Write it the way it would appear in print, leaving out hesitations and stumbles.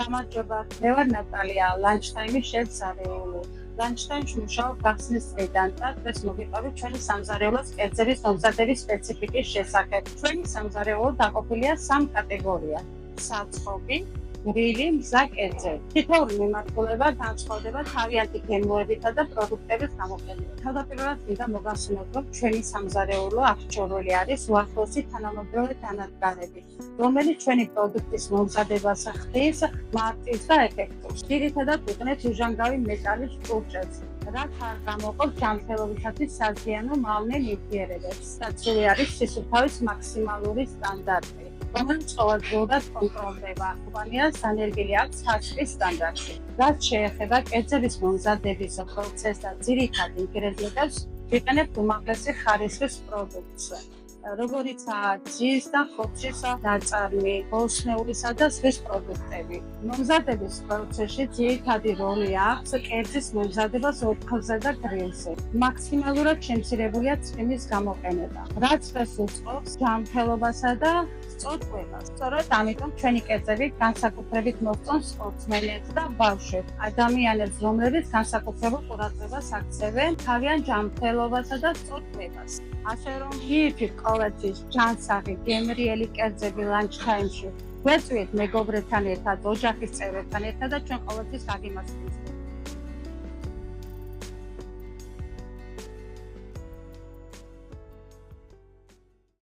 გამარჯობა, მე ვარ ნატალია, ლანჩტაიმის შეფსარეული. ლანჩტაიმში მუშაობ გახსნის დღიდან და დღეს მოგიყვებით ჩვენი სამზარეულოს კერძების მომზადების სპეციფიკის შესახებ. ჩვენი სამზარეულო დაყოფილია 3 კატეგორიად: საცხობი, გრილი, მზა კერძები. თითოეული მიმართულება განსხვავდება თავიანთი გემოებითა და პროდუქტების გამოყენებით. თავდაპირველად მინდა მოგახსენოთ, რომ ჩვენი სამზარეულო აღჭურვილი არის უახლოესი თანამედროვე დანადგარები, რომელიც ჩვენი პროდუქტის მომზადებას ხდის მარტივს და ეფექტურს. ძირითადად ვიყენებთ იჟანგავი მეტალის ჭურჭელს, რაც არ გამოყოფს ჯანმრთელობისათვის საზიანო მავნე ნივთიერებებს. საცივი არის სისუფთავის მაქსიმალური სტანდარტი, რომელიც ყოველდღიურად კონტროლდება. კომპანია სანერგილი აქვს ხარჯის სტანდარტი. რაც შეეხება კერძების მომზადების პროცესს და ძირითად ინგრედიენტებს, ვიყენებთ უმაღლესი ხარისხის პროდუქტს, როგორიცაა ძის და ხორცის ნაწარმი, ბოსნეულისა და ზღვის პროდუქტები. მომზადების პროცესში ძირითადი როლი აქვს კერძის მომზადებას ოთქელზე და გრილზე. მაქსიმალურად შემცირებულია ცხიმის გამოყენება, რაც დღეს უწყობს ჯანმრთელობასა და სწორყვებას. სწორედ ამიტომ ჩვენი კერძები განსაკუთრებით მოსწონს სპორტსმენებს და ბავშვებს, ადამიანებს, რომლებიც განსაკუთრებულ ყურადღებას აქცევენ თავიანთ ჯანმრთელობასა და სწორყვებას. ასე რომ გიფიქრ ყოველთვის ჯანსაღი, გემრიელი კერძები ლანჩტაიმში. გვეწვიეთ მეგობრებთან ერთად, ოჯახის წევრებთან ერთად და ჩვენ ყოველთვის გაგიმართლებით.